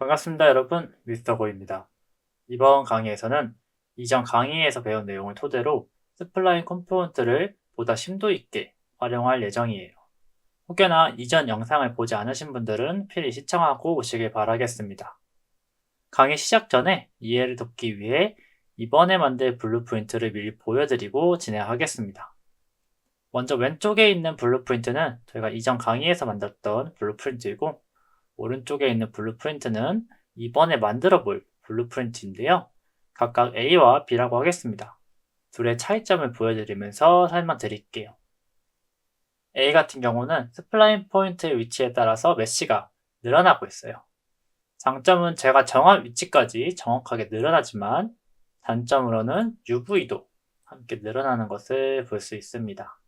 반갑습니다, 여러분. 미스터 고입니다. 이번 강의에서는 이전 강의에서 배운 내용을 토대로 스플라인 컴포넌트를 보다 심도 있게 활용할 예정이에요. 혹여나 이전 영상을 보지 않으신 분들은 필히 시청하고 오시길 바라겠습니다. 강의 시작 전에 이해를 돕기 위해 이번에 만들 블루프린트를 미리 보여드리고 진행하겠습니다. 먼저 왼쪽에 있는 블루프린트는 저희가 이전 강의에서 만들었던 블루프린트이고, 오른쪽에 있는 블루프린트는 이번에 만들어 볼 블루프린트인데요. 각각 A와 B라고 하겠습니다. 둘의 차이점을 보여드리면서 설명드릴게요. A 같은 경우는 스플라인 포인트의 위치에 따라서 메쉬가 늘어나고 있어요. 장점은 제가 정한 위치까지 정확하게 늘어나지만, 단점으로는 UV도 함께 늘어나는 것을 볼 수 있습니다.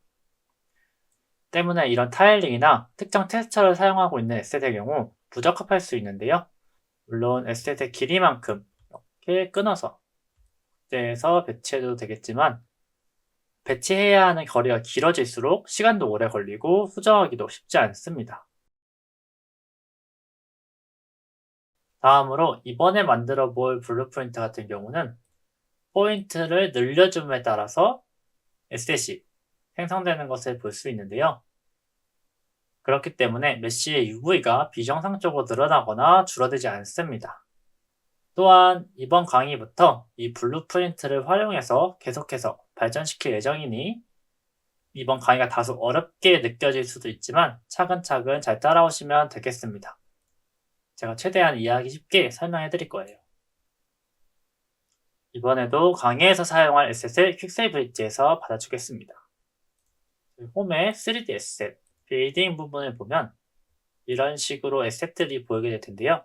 때문에 이런 타일링이나 특정 텍스처를 사용하고 있는 에셋의 경우 부적합할 수 있는데요. 물론 에셋의 길이만큼 이렇게 끊어서 확대해서 배치해도 되겠지만, 배치해야 하는 거리가 길어질수록 시간도 오래 걸리고 수정하기도 쉽지 않습니다. 다음으로 이번에 만들어 볼 블루프린트 같은 경우는 포인트를 늘려줌에 따라서 에셋이 생성되는 것을 볼 수 있는데요. 그렇기 때문에 메쉬의 UV가 비정상적으로 늘어나거나 줄어들지 않습니다. 또한 이번 강의부터 이 블루프린트를 활용해서 계속해서 발전시킬 예정이니, 이번 강의가 다소 어렵게 느껴질 수도 있지만 차근차근 잘 따라오시면 되겠습니다. 제가 최대한 이해하기 쉽게 설명해 드릴 거예요. 이번에도 강의에서 사용할 에셋을 퀵셀 브릿지에서 받아주겠습니다. 홈의 3D 에셋, 빌딩 부분을 보면 이런 식으로 에셋들이 보이게 될 텐데요.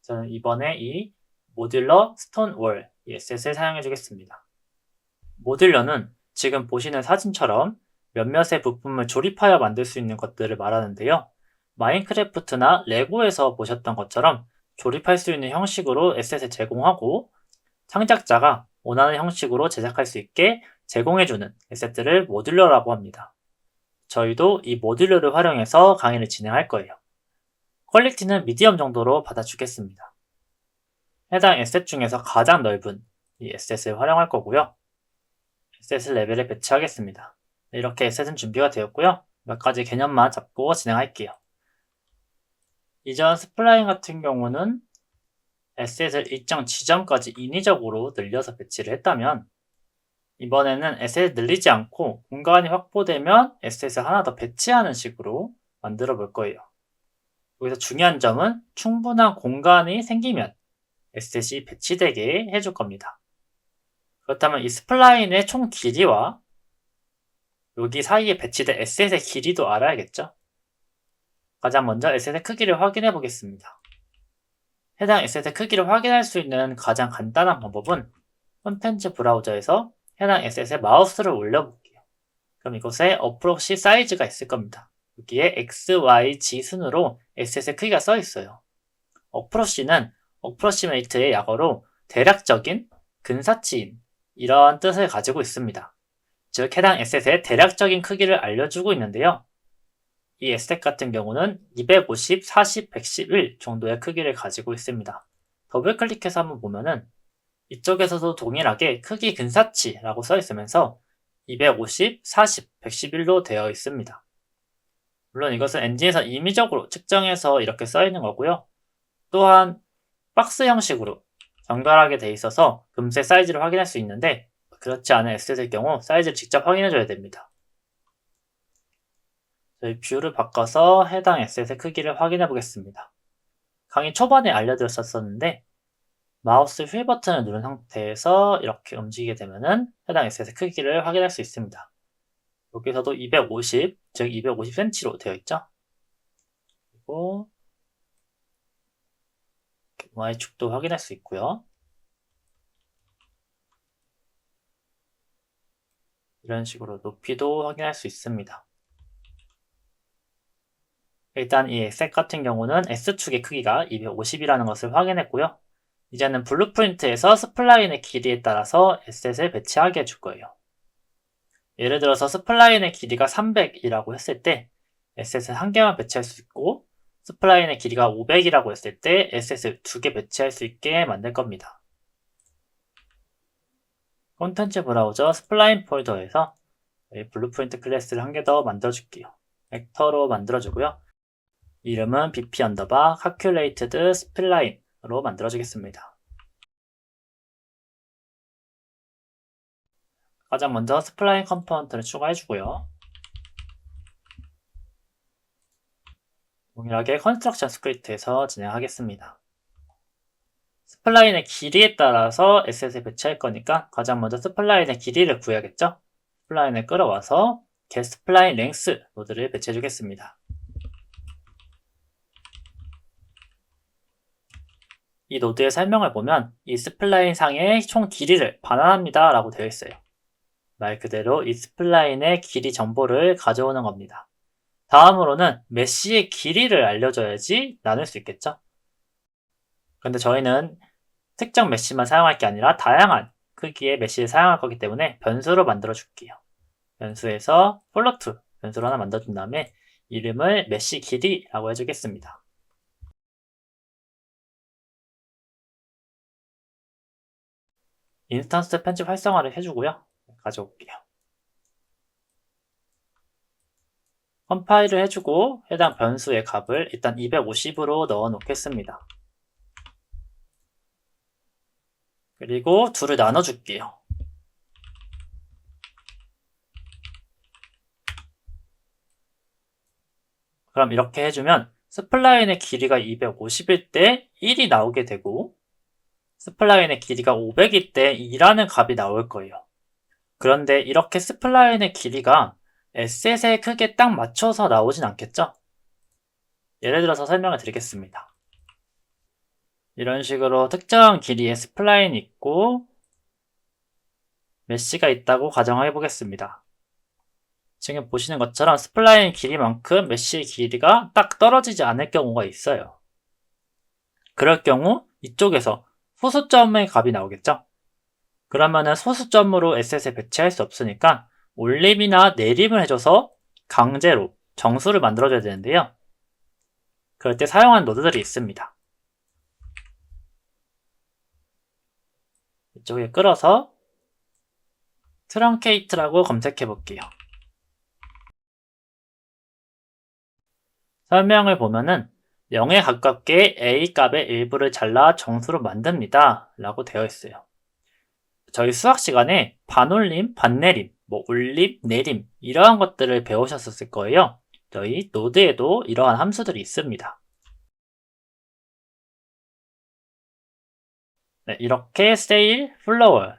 저는 이번에 이 모듈러 스톤 월, 이 에셋을 사용해 주겠습니다. 모듈러는 지금 보시는 사진처럼 몇몇의 부품을 조립하여 만들 수 있는 것들을 말하는데요. 마인크래프트나 레고에서 보셨던 것처럼 조립할 수 있는 형식으로 에셋을 제공하고, 창작자가 원하는 형식으로 제작할 수 있게 제공해주는 에셋들을 모듈러라고 합니다. 저희도 이 모듈러를 활용해서 강의를 진행할 거예요. 퀄리티는 미디엄 정도로 받아주겠습니다. 해당 에셋 중에서 가장 넓은 이 에셋을 활용할 거고요. 에셋을 레벨에 배치하겠습니다. 이렇게 에셋은 준비가 되었고요. 몇 가지 개념만 잡고 진행할게요. 이전 스플라인 같은 경우는 에셋을 일정 지점까지 인위적으로 늘려서 배치를 했다면, 이번에는 에셋을 늘리지 않고 공간이 확보되면 에셋을 하나 더 배치하는 식으로 만들어 볼 거예요. 여기서 중요한 점은 충분한 공간이 생기면 에셋이 배치되게 해줄 겁니다. 그렇다면 이 스플라인의 총 길이와 여기 사이에 배치된 에셋의 길이도 알아야겠죠? 가장 먼저 에셋의 크기를 확인해 보겠습니다. 해당 에셋의 크기를 확인할 수 있는 가장 간단한 방법은 콘텐츠 브라우저에서 해당 에셋에 마우스를 올려볼게요. 그럼 이곳에 어프로시 사이즈가 있을 겁니다. 여기에 X, Y, Z 순으로 에셋의 크기가 써 있어요. 어프로시는 어프로시메이트의 약어로 대략적인, 근사치인, 이런 뜻을 가지고 있습니다. 즉 해당 에셋의 대략적인 크기를 알려주고 있는데요. 이 에셋 같은 경우는 250, 40, 111 정도의 크기를 가지고 있습니다. 더블 클릭해서 한번 보면은 이쪽에서도 동일하게 크기 근사치라고 써 있으면서 250, 40, 111로 되어 있습니다. 물론 이것은 엔진에서 임의적으로 측정해서 이렇게 써 있는 거고요. 또한 박스 형식으로 정갈하게 되어 있어서 금세 사이즈를 확인할 수 있는데, 그렇지 않은 에셋의 경우 사이즈를 직접 확인해 줘야 됩니다. 저희 뷰를 바꿔서 해당 에셋의 크기를 확인해 보겠습니다. 강의 초반에 알려드렸었는데, 마우스 휠 버튼을 누른 상태에서 이렇게 움직이게 되면은 해당 에셋의 크기를 확인할 수 있습니다. 여기서도 250, 즉 250cm로 되어 있죠. 그리고 Y축도 확인할 수 있고요. 이런 식으로 높이도 확인할 수 있습니다. 일단 이 에셋 같은 경우는 S축의 크기가 250이라는 것을 확인했고요. 이제는 블루프린트에서 스플라인의 길이에 따라서 에셋을 배치하게 해줄 거예요. 예를 들어서 스플라인의 길이가 300이라고 했을 때 에셋을 한 개만 배치할 수 있고, 스플라인의 길이가 500이라고 했을 때 SS 2개 배치할 수 있게 만들 겁니다. 콘텐츠 브라우저 스플라인 폴더에서 블루프린트 클래스를 한 개 더 만들어줄게요. 벡터로 만들어주고요. 이름은 bp 언더바 calculated spline으로 만들어주겠습니다. 가장 먼저 스플라인 컴포넌트를 추가해주고요. 동일하게 컨스트럭션 스크립트에서 진행하겠습니다. 스플라인의 길이에 따라서 SS에 배치할 거니까 가장 먼저 스플라인의 길이를 구해야겠죠? 스플라인을 끌어와서 getSpline length 노드를 배치해 주겠습니다. 이 노드의 설명을 보면 이 스플라인 상의 총 길이를 반환합니다 라고 되어 있어요. 말 그대로 이 스플라인의 길이 정보를 가져오는 겁니다. 다음으로는 메쉬의 길이를 알려줘야지 나눌 수 있겠죠? 근데 저희는 특정 메쉬만 사용할 게 아니라 다양한 크기의 메쉬를 사용할 거기 때문에 변수로 만들어 줄게요. 변수에서 플로트 변수를 하나 만들어준 다음에 이름을 메쉬 길이라고 해주겠습니다. 인스턴스 편집 활성화를 해주고요. 가져올게요. 컴파일을 해주고 해당 변수의 값을 일단 250으로 넣어 놓겠습니다. 그리고 둘을 나눠줄게요. 그럼 이렇게 해주면 스플라인의 길이가 250일 때 1이 나오게 되고 스플라인의 길이가 500일 때 2라는 값이 나올 거예요. 그런데 이렇게 스플라인의 길이가 S셋의 크기에 딱 맞춰서 나오진 않겠죠? 예를 들어서 설명을 드리겠습니다. 이런 식으로 특정 길이의 스플라인이 있고 메쉬가 있다고 가정해 보겠습니다. 지금 보시는 것처럼 스플라인 길이만큼 메쉬의 길이가 딱 떨어지지 않을 경우가 있어요. 그럴 경우 이쪽에서 소수점의 값이 나오겠죠? 그러면은 소수점으로 SS에 배치할 수 없으니까 올림이나 내림을 해줘서 강제로 정수를 만들어줘야 되는데요. 그럴 때 사용하는 노드들이 있습니다. 이쪽에 끌어서 트렁케이트라고 검색해 볼게요. 설명을 보면은 0에 가깝게 A 값의 일부를 잘라 정수로 만듭니다 라고 되어 있어요. 저희 수학 시간에 반올림, 반내림, 올림, 내림 이러한 것들을 배우셨을 거예요. 저희 노드에도 이러한 함수들이 있습니다. 네, 이렇게 세일, 플로어,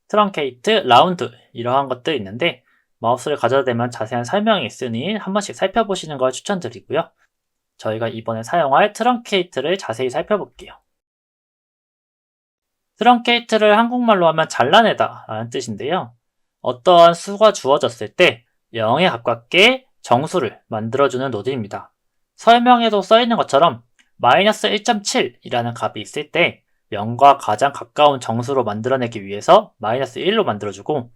트렁케이트, 라운드 이러한 것들이 있는데 마우스를 가져다 대면 자세한 설명이 있으니 한 번씩 살펴보시는 걸 추천드리고요. 저희가 이번에 사용할 트렁케이트를 자세히 살펴볼게요. 트렁케이트를 한국말로 하면 잘라내다 라는 뜻인데요. 어떠한 수가 주어졌을 때 0에 가깝게 정수를 만들어주는 노드입니다. 설명에도 써있는 것처럼 마이너스 1.7이라는 값이 있을 때 0과 가장 가까운 정수로 만들어내기 위해서 마이너스 1로 만들어주고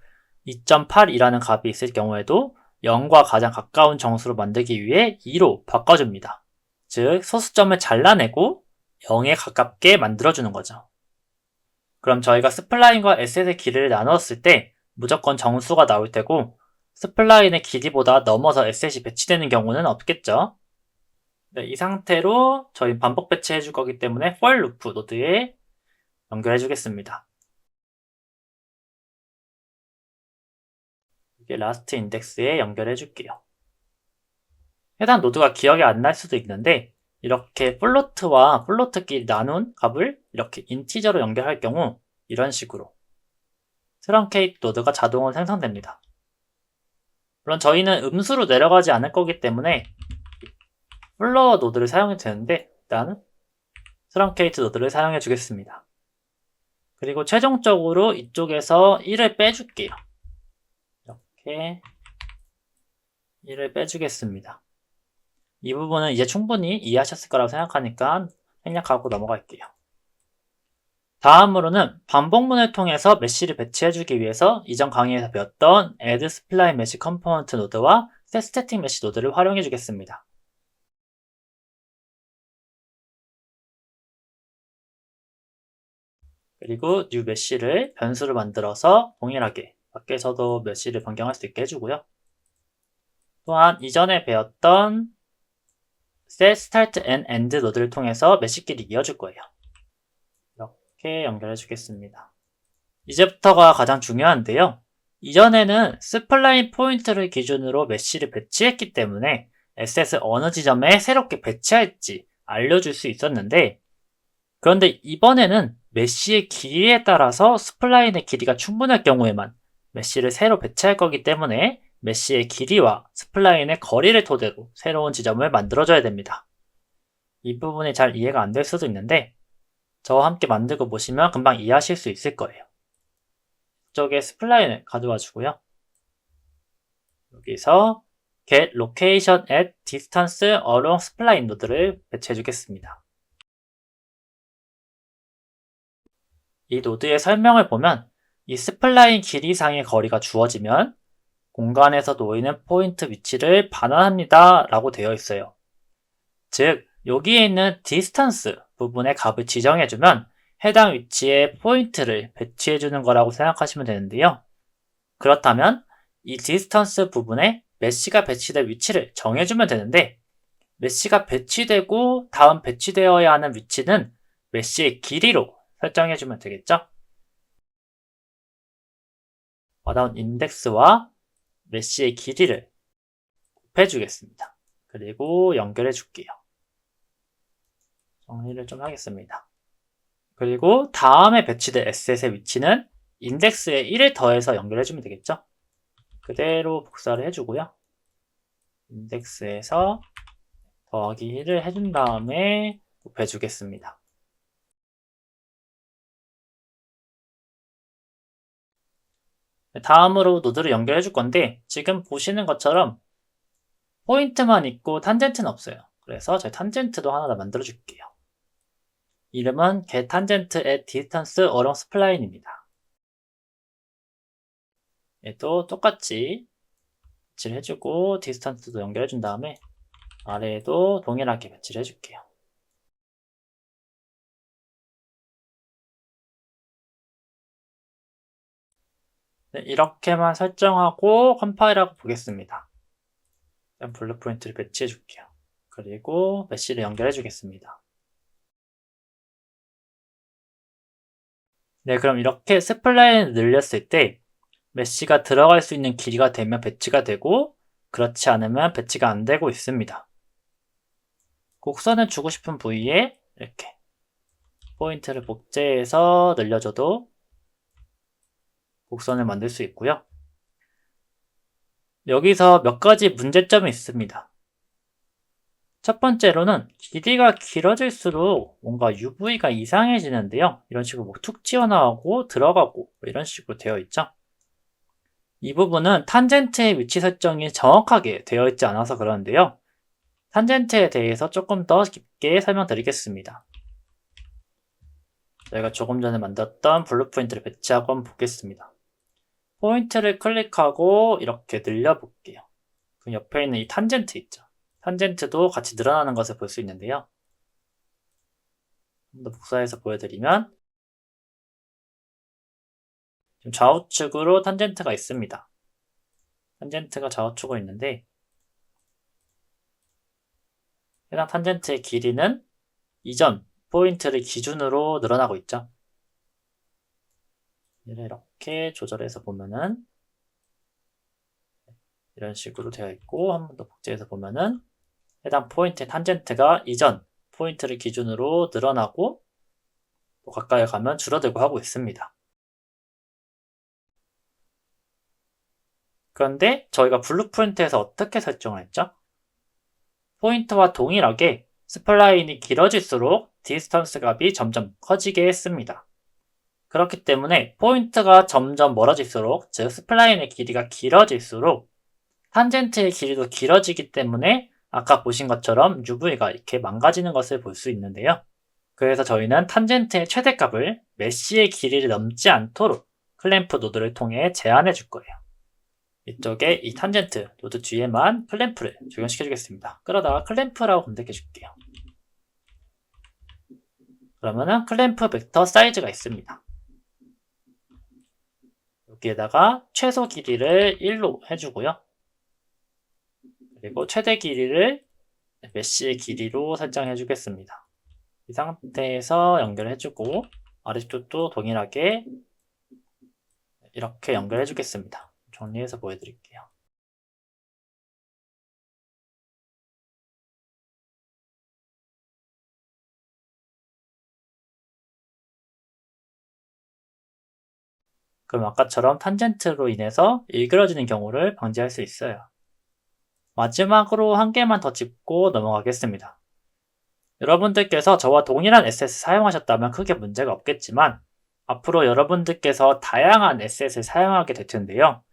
2.8이라는 값이 있을 경우에도 0과 가장 가까운 정수로 만들기 위해 2로 바꿔줍니다. 즉 소수점을 잘라내고 0에 가깝게 만들어주는 거죠. 그럼 저희가 스플라인과 SS의 길이를 나눴을 때 무조건 정수가 나올 테고 스플라인의 길이보다 넘어서 SS이 배치되는 경우는 없겠죠. 네, 이 상태로 저희 반복 배치해 줄 거기 때문에 for 루프 노드에 연결해 주겠습니다. 이게 라스트 인덱스에 연결해 줄게요. 해당 노드가 기억이 안 날 수도 있는데 이렇게 플로트와 플로트끼리 나눈 값을 이렇게 인티저로 연결할 경우 이런 식으로 트렁케이트 노드가 자동으로 생성됩니다. 물론 저희는 음수로 내려가지 않을 거기 때문에 플로어 노드를 사용해도 되는데 일단 트렁케이트 노드를 사용해 주겠습니다. 그리고 최종적으로 이쪽에서 1을 빼줄게요. 이렇게 1을 빼주겠습니다. 이 부분은 이제 충분히 이해하셨을 거라고 생각하니까 생략하고 넘어갈게요. 다음으로는 반복문을 통해서 메쉬를 배치해주기 위해서 이전 강의에서 배웠던 add spline mesh component 노드와 set static mesh 노드를 활용해 주겠습니다. 그리고 new mesh를 변수를 만들어서 동일하게 밖에서도 mesh를 변경할 수 있게 해주고요. 또한 이전에 배웠던 set start and end 노드를 통해서 mesh끼리 이어줄 거예요. 이렇게 연결해 주겠습니다. 이제부터가 가장 중요한데요. 이전에는 스플라인 포인트를 기준으로 mesh를 배치했기 때문에 에셋을 어느 지점에 새롭게 배치할지 알려줄 수 있었는데, 그런데 이번에는 mesh의 길이에 따라서 스플라인의 길이가 충분할 경우에만 mesh를 새로 배치할 거기 때문에 mesh의 길이와 스플라인의 거리를 토대로 새로운 지점을 만들어줘야 됩니다. 이 부분이 잘 이해가 안 될 수도 있는데 저와 함께 만들고 보시면 금방 이해하실 수 있을 거예요. 이쪽에 스플라인을 가져와 주고요. 여기서 get location at distance along spline 노드를 배치해 주겠습니다. 이 노드의 설명을 보면 이 스플라인 길이상의 거리가 주어지면 공간에서 놓이는 포인트 위치를 반환합니다 라고 되어 있어요. 즉 여기에 있는 distance 부분의 값을 지정해주면 해당 위치에 포인트를 배치해주는 거라고 생각하시면 되는데요. 그렇다면 이 distance 부분에 mesh가 배치될 위치를 정해주면 되는데, mesh가 배치되고 다음 배치되어야 하는 위치는 mesh의 길이로 설정해주면 되겠죠? 와닿은 인덱스와 mesh의 길이를 곱해주겠습니다. 그리고 연결해 줄게요. 정리를 좀 하겠습니다. 그리고 다음에 배치될 에셋의 위치는 인덱스에 1을 더해서 연결해주면 되겠죠? 그대로 복사를 해주고요. 인덱스에서 더하기 1을 해준 다음에 곱해주겠습니다. 다음으로 노드를 연결해 줄 건데 지금 보시는 것처럼 포인트만 있고 탄젠트는 없어요. 그래서 저희 탄젠트도 하나 더 만들어 줄게요. 이름은 getTangent at distance along spline입니다. 얘도 똑같이 배치를 해주고 디스턴스도 연결해 준 다음에 아래에도 동일하게 배치를 해줄게요. 네, 이렇게만 설정하고 컴파일하고 보겠습니다. 블루프린트를 배치해 줄게요. 그리고 mesh를 연결해 주겠습니다. 네, 그럼 이렇게 스플라인을 늘렸을 때 mesh가 들어갈 수 있는 길이가 되면 배치가 되고 그렇지 않으면 배치가 안 되고 있습니다. 곡선을 주고 싶은 부위에 이렇게 포인트를 복제해서 늘려줘도 곡선을 만들 수 있고요. 여기서 몇 가지 문제점이 있습니다. 첫 번째로는 길이가 길어질수록 뭔가 UV가 이상해지는데요. 이런 식으로 툭 튀어나오고 들어가고 이런 식으로 되어 있죠. 이 부분은 탄젠트의 위치 설정이 정확하게 되어 있지 않아서 그러는데요. 탄젠트에 대해서 조금 더 깊게 설명드리겠습니다. 저희가 조금 전에 만들었던 블루프린트를 배치하고 한번 보겠습니다. 포인트를 클릭하고 이렇게 늘려볼게요. 그 옆에 있는 이 탄젠트 있죠. 탄젠트도 같이 늘어나는 것을 볼 수 있는데요. 좀 더 복사해서 보여드리면 지금 좌우측으로 탄젠트가 있습니다. 탄젠트가 좌우측으로 있는데 해당 탄젠트의 길이는 이전 포인트를 기준으로 늘어나고 있죠. 얘를 이렇게 조절해서 보면은 이런 식으로 되어 있고 한 번 더 복제해서 보면은 해당 포인트의 탄젠트가 이전 포인트를 기준으로 늘어나고 또 가까이 가면 줄어들고 하고 있습니다. 그런데 저희가 블루프린트에서 어떻게 설정을 했죠? 포인트와 동일하게 스플라인이 길어질수록 디스턴스 값이 점점 커지게 했습니다. 그렇기 때문에 포인트가 점점 멀어질수록, 즉 스플라인의 길이가 길어질수록 탄젠트의 길이도 길어지기 때문에 아까 보신 것처럼 UV가 이렇게 망가지는 것을 볼 수 있는데요. 그래서 저희는 탄젠트의 최대값을 mesh의 길이를 넘지 않도록 클램프 노드를 통해 제한해 줄 거예요. 이쪽에 이 탄젠트 노드 뒤에만 클램프를 적용시켜 주겠습니다. 그러다가 클램프라고 검색해 줄게요. 그러면은 클램프 벡터 사이즈가 있습니다. 여기에다가 최소 길이를 1로 해주고요. 그리고 최대 길이를 메쉬의 길이로 설정해 주겠습니다. 이 상태에서 연결해주고 아래쪽도 동일하게 이렇게 연결해 주겠습니다. 정리해서 보여드릴게요. 그럼 아까처럼 탄젠트로 인해서 일그러지는 경우를 방지할 수 있어요. 마지막으로 한 개만 더 짚고 넘어가겠습니다. 여러분들께서 저와 동일한 에셋을 사용하셨다면 크게 문제가 없겠지만 앞으로 여러분들께서 다양한 에셋을 사용하게 될 텐데요.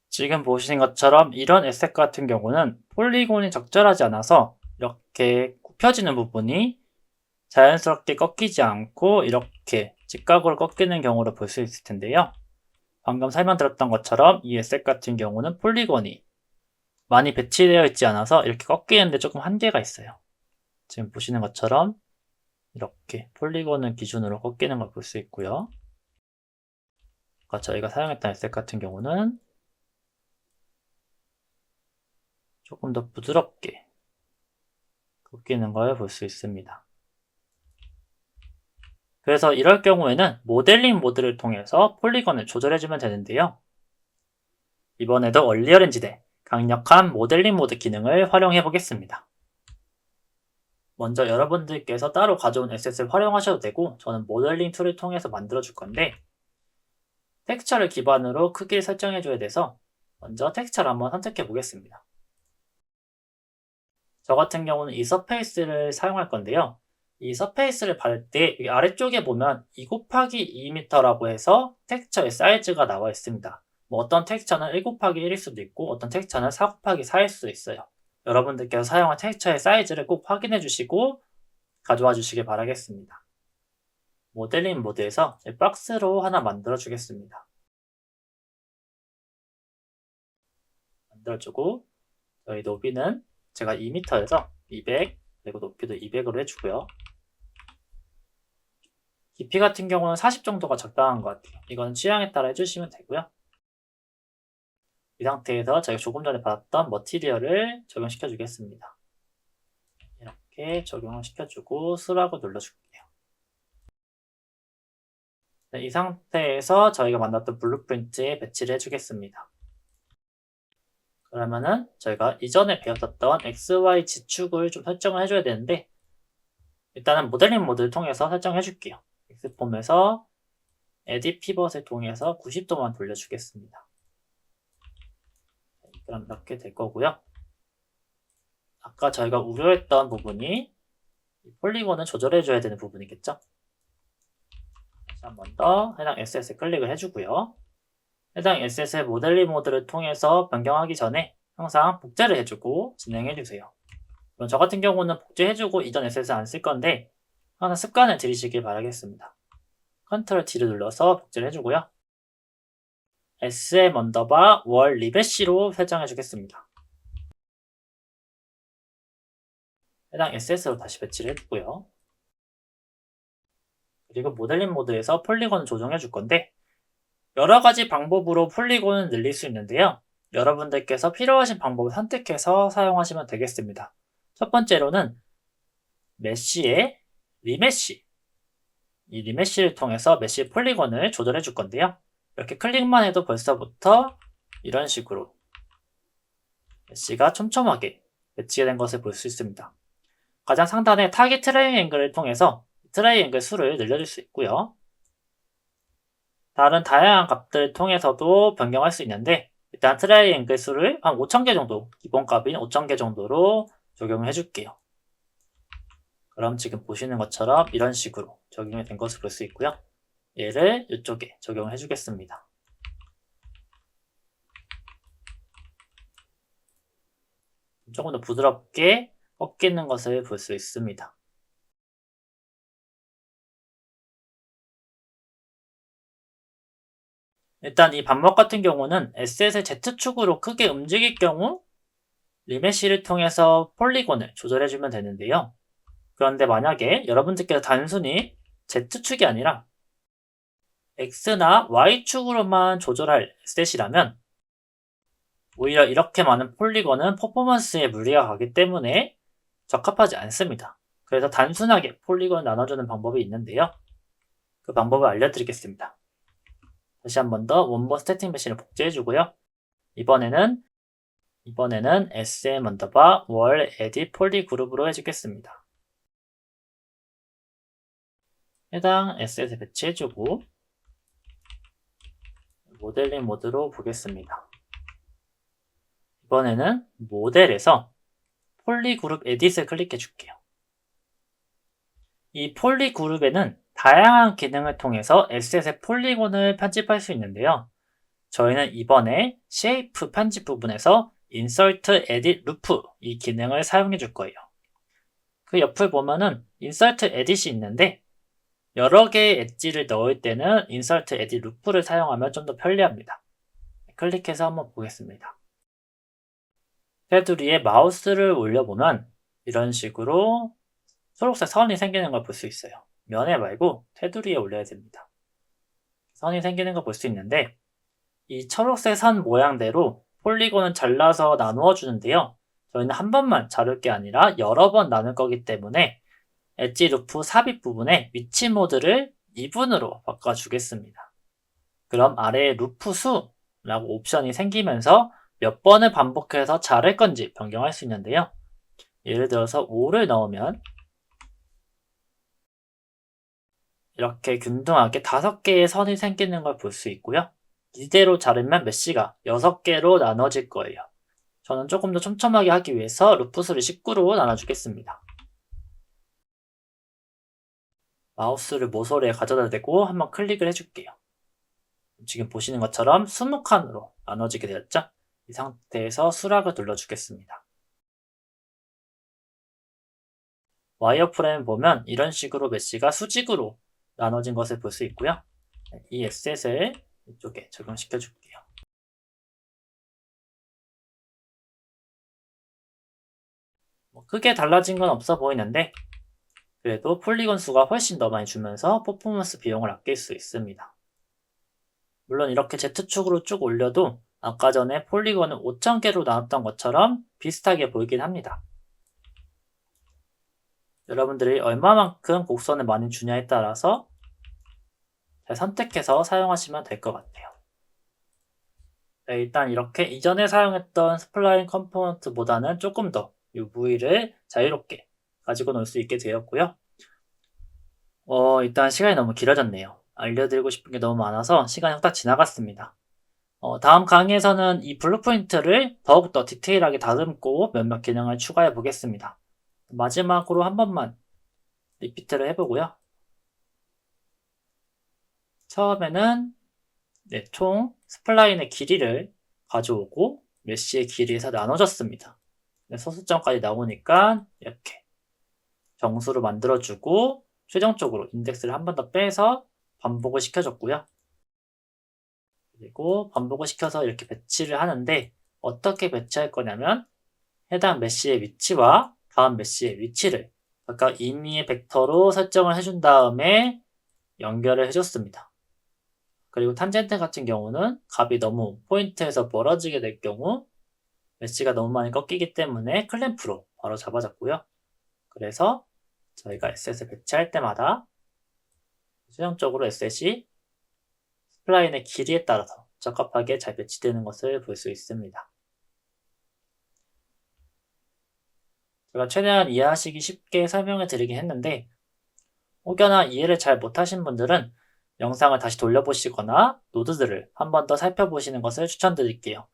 지금 보시는 것처럼 이런 에셋 같은 경우는 폴리곤이 적절하지 않아서 이렇게 굽혀지는 부분이 자연스럽게 꺾이지 않고 이렇게 직각으로 꺾이는 경우를 볼 수 있을 텐데요. 방금 설명드렸던 것처럼 이 에셋 같은 경우는 폴리곤이 많이 배치되어 있지 않아서 이렇게 꺾이는데 조금 한계가 있어요. 지금 보시는 것처럼 이렇게 폴리곤을 기준으로 꺾이는 걸 볼 수 있고요. 아까 저희가 사용했던 에셋 같은 경우는 조금 더 부드럽게 꺾이는 걸 볼 수 있습니다. 그래서 이럴 경우에는 모델링 모드를 통해서 폴리곤을 조절해주면 되는데요. 이번에도 얼리어렌지된 강력한 모델링 모드 기능을 활용해 보겠습니다. 먼저 여러분들께서 따로 가져온 에셋을 활용하셔도 되고 저는 모델링 툴을 통해서 만들어 줄 건데 텍스처를 기반으로 크기를 설정해 줘야 돼서 먼저 텍스처를 한번 선택해 보겠습니다. 저 같은 경우는 이 서페이스를 사용할 건데요. 이 서페이스를 받을 때 아래쪽에 보면 2 곱하기 2m라고 해서 텍스처의 사이즈가 나와 있습니다. 뭐 어떤 텍스처는 1 곱하기 1일 수도 있고 어떤 텍스처는 4 곱하기 4일 수도 있어요. 여러분들께서 사용한 텍스처의 사이즈를 꼭 확인해 주시고 가져와 주시길 바라겠습니다. 모델링 모드에서 박스로 하나 만들어 주겠습니다. 만들어주고 저희 높이는 제가 2m에서 200 그리고 높이도 200으로 해주고요. 깊이 같은 경우는 40 정도가 적당한 것 같아요. 이건 취향에 따라 해주시면 되고요. 이 상태에서 저희가 조금 전에 받았던 머티리얼을 적용시켜 주겠습니다. 이렇게 적용을 시켜주고 수락을 눌러줄게요. 네, 이 상태에서 저희가 만났던 블루프린트에 배치를 해주겠습니다. 그러면은 저희가 이전에 배웠었던 XY 지축을 좀 설정을 해줘야 되는데 일단은 모델링 모드를 통해서 설정해 줄게요. X폼에서 에딧 피벗을 통해서 90도만 돌려주겠습니다. 그럼 이렇게 될 거고요. 아까 저희가 우려했던 부분이 폴리곤을 조절해줘야 되는 부분이겠죠? 다시 한 번 더 해당 에셋을 클릭을 해주고요. 해당 에셋의 모델링 모드를 통해서 변경하기 전에 항상 복제를 해주고 진행해주세요. 저 같은 경우는 복제해주고 이전 에셋을 안 쓸 건데 항상 습관을 들이시길 바라겠습니다. 컨트롤 D를 눌러서 복제를 해주고요. SM 언더바 월 리베시로 설정해 주겠습니다. 해당 SS로 다시 배치를 해주고요. 그리고 모델링 모드에서 폴리곤을 조정해 줄 건데 여러 가지 방법으로 폴리곤을 늘릴 수 있는데요. 여러분들께서 필요하신 방법을 선택해서 사용하시면 되겠습니다. 첫 번째로는 메쉬의 리메쉬 이 리메쉬를 통해서 메쉬 폴리곤을 조절해 줄 건데요. 이렇게 클릭만 해도 벌써부터 이런 식으로 메쉬가 촘촘하게 배치가 된 것을 볼 수 있습니다. 가장 상단에 타깃 트라이앵글을 통해서 트라이앵글 수를 늘려줄 수 있고요. 다른 다양한 값들을 통해서도 변경할 수 있는데 일단 트라이앵글 수를 한 5000개 정도, 기본값인 5000개 정도로 적용을 해줄게요. 그럼 지금 보시는 것처럼 이런 식으로 적용이 된 것을 볼 수 있고요. 얘를 이쪽에 적용을 해주겠습니다. 조금 더 부드럽게 꺾이는 것을 볼 수 있습니다. 일단 이 반복 같은 경우는 에셋을 Z축으로 크게 움직일 경우 리메쉬를 통해서 폴리곤을 조절해주면 되는데요. 그런데 만약에 여러분들께서 단순히 Z축이 아니라 X나 Y축으로만 조절할 셋이라면 오히려 이렇게 많은 폴리건은 퍼포먼스에 무리가 가기 때문에 적합하지 않습니다. 그래서 단순하게 폴리건을 나눠주는 방법이 있는데요. 그 방법을 알려드리겠습니다. 다시 한 번 더 원본 스태틱 메시를 복제해주고요. 이번에는 SM 언더바 월 에딧 폴리 그룹으로 해주겠습니다. 해당 에셋에 배치해주고 모델링 모드로 보겠습니다. 이번에는 모델에서 폴리 그룹 에딧을 클릭해 줄게요. 이 폴리 그룹에는 다양한 기능을 통해서 에셋의 폴리곤을 편집할 수 있는데요. 저희는 이번에 쉐이프 편집 부분에서 Insert Edit Loop 이 기능을 사용해 줄 거예요. 그 옆을 보면은 Insert Edit이 있는데 여러 개의 엣지를 넣을 때는 Insert Edit Loop를 사용하면 좀 더 편리합니다. 클릭해서 한번 보겠습니다. 테두리에 마우스를 올려보면 이런 식으로 초록색 선이 생기는 걸 볼 수 있어요. 면에 말고 테두리에 올려야 됩니다. 선이 생기는 걸 볼 수 있는데 이 초록색 선 모양대로 폴리곤은 잘라서 나누어 주는데요. 저희는 한 번만 자를 게 아니라 여러 번 나눌 거기 때문에 엣지 루프 삽입 부분에 위치 모드를 2분으로 바꿔주겠습니다. 그럼 아래에 루프 수라고 옵션이 생기면서 몇 번을 반복해서 자를 건지 변경할 수 있는데요. 예를 들어서 5를 넣으면 이렇게 균등하게 5개의 선이 생기는 걸 볼 수 있고요. 이대로 자르면 메쉬가 6개로 나눠질 거예요. 저는 조금 더 촘촘하게 하기 위해서 루프 수를 19로 나눠주겠습니다. 마우스를 모서리에 가져다 대고 한번 클릭을 해줄게요. 지금 보시는 것처럼 20칸으로 나눠지게 되었죠? 이 상태에서 수락을 눌러주겠습니다. 와이어프레임 보면 이런 식으로 메쉬가 수직으로 나눠진 것을 볼 수 있고요. 이 에셋을 이쪽에 적용시켜 줄게요. 크게 달라진 건 없어 보이는데 그래도 폴리곤 수가 훨씬 더 많이 주면서 퍼포먼스 비용을 아낄 수 있습니다. 물론 이렇게 Z축으로 쭉 올려도 아까 전에 폴리곤을 5000개로 나눴던 것처럼 비슷하게 보이긴 합니다. 여러분들이 얼마만큼 곡선을 많이 주냐에 따라서 잘 선택해서 사용하시면 될 것 같아요. 네, 일단 이렇게 이전에 사용했던 스플라인 컴포넌트보다는 조금 더 UV를 자유롭게 가지고 놀 수 있게 되었고요. 일단 시간이 너무 길어졌네요. 알려드리고 싶은 게 너무 많아서 시간이 후딱 지나갔습니다. 다음 강의에서는 이 블루프린트를 더욱더 디테일하게 다듬고 몇몇 기능을 추가해 보겠습니다. 마지막으로 한 번만 리피트를 해보고요. 처음에는 총 스플라인의 길이를 가져오고 메쉬의 길이에서 나눠줬습니다. 소수점까지 나오니까 이렇게 정수로 만들어주고 최종적으로 인덱스를 한 번 더 빼서 반복을 시켜줬고요. 그리고 반복을 시켜서 이렇게 배치를 하는데 어떻게 배치할 거냐면 해당 메쉬의 위치와 다음 메쉬의 위치를 각각 임의의 벡터로 설정을 해준 다음에 연결을 해줬습니다. 그리고 탄젠트 같은 경우는 값이 너무 포인트에서 멀어지게 될 경우 메쉬가 너무 많이 꺾이기 때문에 클램프로 바로 잡아줬고요. 그래서 저희가 에셋을 배치할 때마다 최종적으로 에셋이 스플라인의 길이에 따라서 적합하게 잘 배치되는 것을 볼 수 있습니다. 제가 최대한 이해하시기 쉽게 설명을 드리긴 했는데 혹여나 이해를 잘 못하신 분들은 영상을 다시 돌려보시거나 노드들을 한 번 더 살펴보시는 것을 추천드릴게요.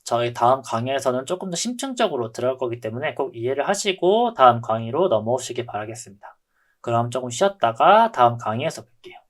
저희 다음 강의에서는 조금 더 심층적으로 들어갈 거기 때문에 꼭 이해를 하시고 다음 강의로 넘어오시길 바라겠습니다. 그럼 조금 쉬었다가 다음 강의에서 뵐게요.